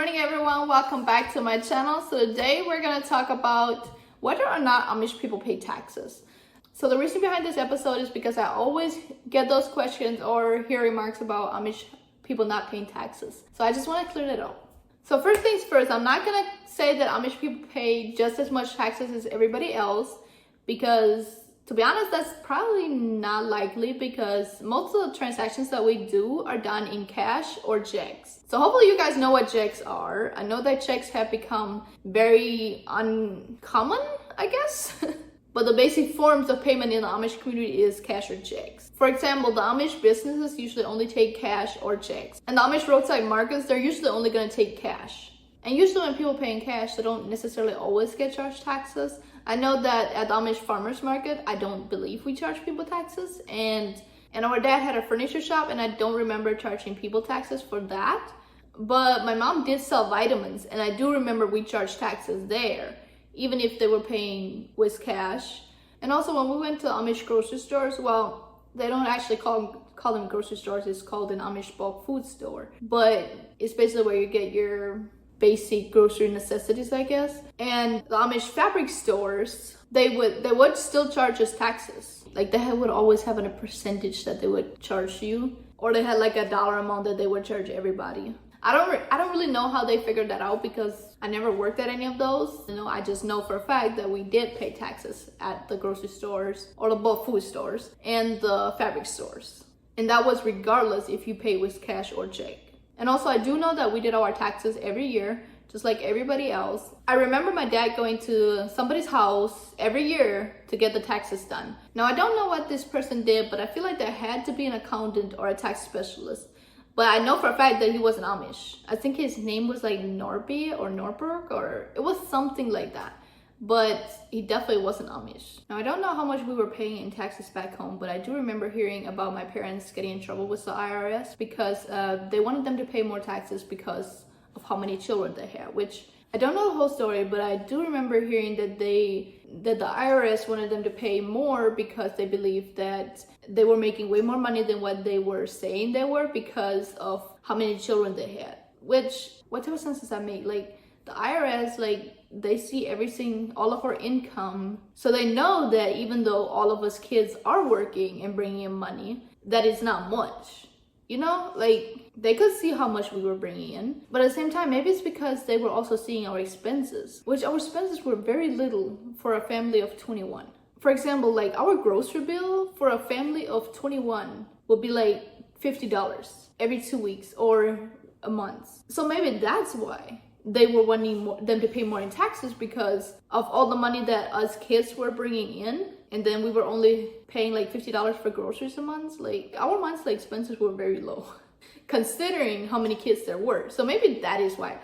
morning everyone, welcome back to my channel. So today we're going to talk about whether or not Amish people pay taxes. So the reason behind this episode is because I always get those questions or hear remarks about Amish people not paying taxes. So I just want to clear that up. So first things first, I'm not going to say that Amish people pay just as much taxes as everybody else, because to be honest, that's probably not likely, because most of the transactions that we do are done in cash or checks. So hopefully you guys know what checks are. I know that checks have become very uncommon, I guess. But the basic forms of payment in the Amish community is cash or checks. For example, the Amish businesses usually only take cash or checks. And the Amish roadside markets, they're usually only going to take cash. And usually when people pay in cash, they don't necessarily always get charged taxes. I know that at the Amish farmers market, I don't believe we charge people taxes. And our dad had a furniture shop, and I don't remember charging people taxes for that. But my mom did sell vitamins, and I do remember we charged taxes there, even if they were paying with cash. And also when we went to Amish grocery stores, well, they don't actually call them grocery stores, it's called an Amish bulk food store. But it's basically where you get your basic grocery necessities, I guess. And the Amish fabric stores, they would still charge us taxes. Like they would always have a percentage that they would charge you, or they had like a dollar amount that they would charge everybody. I don't really know how they figured that out, because I never worked at any of those. I just know for a fact that we did pay taxes at the grocery stores or the bulk food stores and the fabric stores. And that was regardless if you pay with cash or check. And also I do know that we did our taxes every year, just like everybody else. I remember my dad going to somebody's house every year to get the taxes done. Now I don't know what this person did, but I feel like there had to be an accountant or a tax specialist. But I know for a fact that he wasn't Amish. I think his name was like Norby or Norberg, or it was something like that. But he definitely wasn't Amish. Now I don't know how much we were paying in taxes back home, but I do remember hearing about my parents getting in trouble with the IRS because they wanted them to pay more taxes because of how many children they had, which I don't know the whole story, but I do remember hearing that the IRS wanted them to pay more because they believed that they were making way more money than what they were saying they were because of how many children they had. Which, what type of sense does that make? Like, the IRS, like, they see everything, all of our income. So they know that even though all of us kids are working and bringing in money, that it's not much. Like, they could see how much we were bringing in. But at the same time, maybe it's because they were also seeing our expenses, which our expenses were very little for a family of 21. For example, like our grocery bill for a family of 21 would be like $50 every 2 weeks or a month. So maybe that's why they were wanting them to pay more in taxes, because of all the money that us kids were bringing in. And then we were only paying like $50 for groceries a month. Like our monthly expenses were very low considering how many kids there were. So maybe that is why.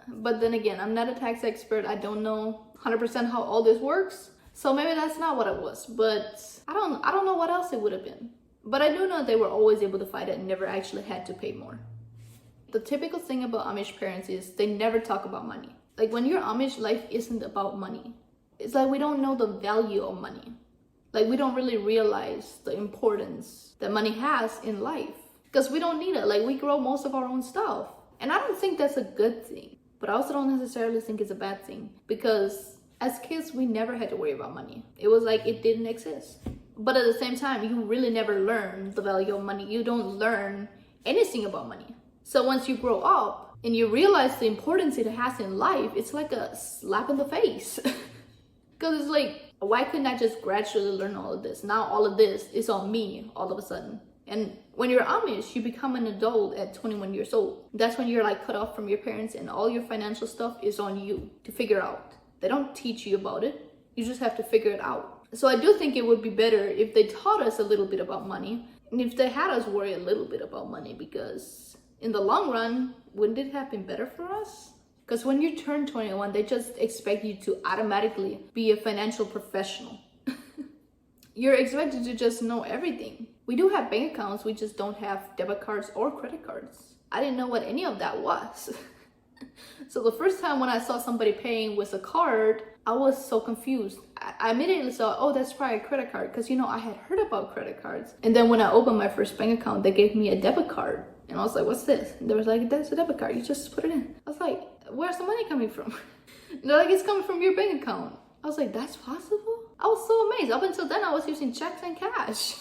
But then again, I'm not a tax expert. I don't know 100% how all this works. So maybe that's not what it was. But I don't know what else it would have been. But I do know they were always able to fight it and never actually had to pay more. The typical thing about Amish parents is they never talk about money. Like when you're Amish, life isn't about money. It's like we don't know the value of money. Like we don't really realize the importance that money has in life, because we don't need it. Like we grow most of our own stuff. And I don't think that's a good thing, but I also don't necessarily think it's a bad thing, because as kids, we never had to worry about money. It was like it didn't exist. But at the same time, you really never learn the value of money. You don't learn anything about money. So once you grow up and you realize the importance it has in life, it's like a slap in the face. Because it's like, why couldn't I just gradually learn all of this? Now all of this is on me all of a sudden. And when you're Amish, you become an adult at 21 years old. That's when you're like cut off from your parents and all your financial stuff is on you to figure out. They don't teach you about it. You just have to figure it out. So I do think it would be better if they taught us a little bit about money, and if they had us worry a little bit about money, because in the long run, wouldn't it have been better for us? Because when you turn 21, they just expect you to automatically be a financial professional. You're expected to just know everything. We do have bank accounts, we just don't have debit cards or credit cards. I didn't know what any of that was. So the first time when I saw somebody paying with a card, I was so confused. I immediately saw, oh, that's probably a credit card, because I had heard about credit cards. And then when I opened my first bank account, they gave me a debit card. And I was like, what's this? And they was like, that's a debit card. You just put it in. I was like, where's the money coming from? And they're like, it's coming from your bank account. I was like, that's possible? I was so amazed. Up until then, I was using checks and cash.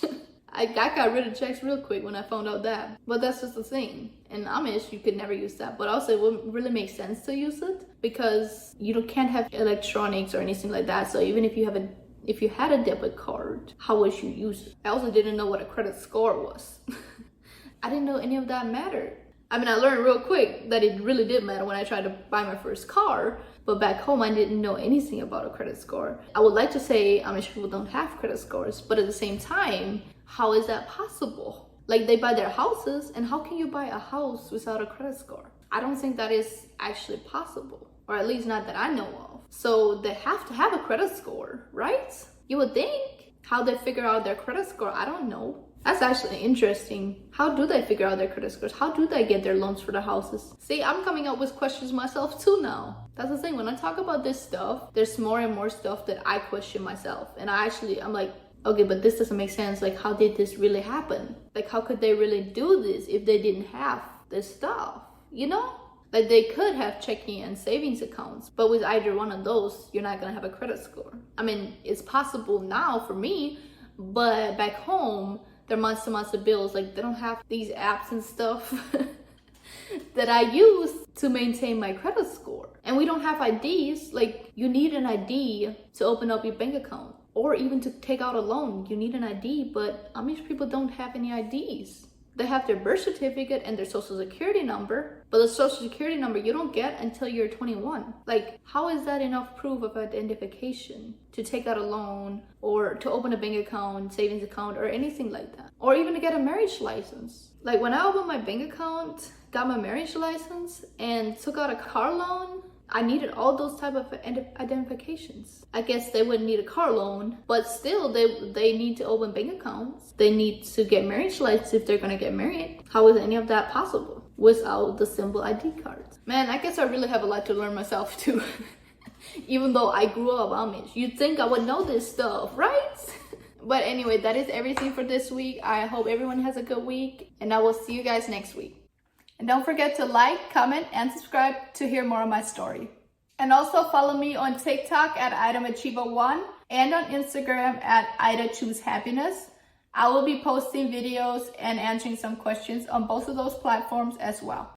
I got rid of checks real quick when I found out that. But that's just the thing. In Amish, you could never use that. But also, it wouldn't really make sense to use it because you can't have electronics or anything like that. So even if you had a debit card, how would you use it? I also didn't know what a credit score was. I didn't know any of that mattered. I mean, I learned real quick that it really did matter when I tried to buy my first car, but back home, I didn't know anything about a credit score. I would like to say Amish people don't have credit scores, but at the same time, how is that possible? Like, they buy their houses, and how can you buy a house without a credit score? I don't think that is actually possible, or at least not that I know of. So they have to have a credit score, right? You would think. How they figure out their credit score, I don't know. That's actually interesting. How do they figure out their credit scores? How do they get their loans for the houses? See, I'm coming up with questions myself too now. That's the thing. When I talk about this stuff, there's more and more stuff that I question myself. And I'm like, okay, but this doesn't make sense. Like, how did this really happen? Like, how could they really do this if they didn't have this stuff? You know? Like, they could have checking and savings accounts, but with either one of those, you're not gonna have a credit score. I mean, it's possible now for me, but back home, they're months and months of bills. Like, they don't have these apps and stuff that I use to maintain my credit score. And we don't have IDs. Like, you need an ID to open up your bank account or even to take out a loan. You need an ID, but Amish people don't have any IDs. They have their birth certificate and their social security number, but the social security number you don't get until you're 21. Like, how is that enough proof of identification to take out a loan or to open a bank account, savings account, or anything like that? Or even to get a marriage license. Like, when I opened my bank account, got my marriage license, and took out a car loan, I needed all those type of identifications. I guess they wouldn't need a car loan, but still they need to open bank accounts. They need to get marriage license if they're gonna get married. How is any of that possible without the simple ID cards? Man, I guess I really have a lot to learn myself too. Even though I grew up Amish, you'd think I would know this stuff, right? But anyway, that is everything for this week. I hope everyone has a good week, and I will see you guys next week. And don't forget to like, comment, and subscribe to hear more of my story. And also follow me on TikTok at IdaMachiva1 and on Instagram at IdaChooseHappiness. I will be posting videos and answering some questions on both of those platforms as well.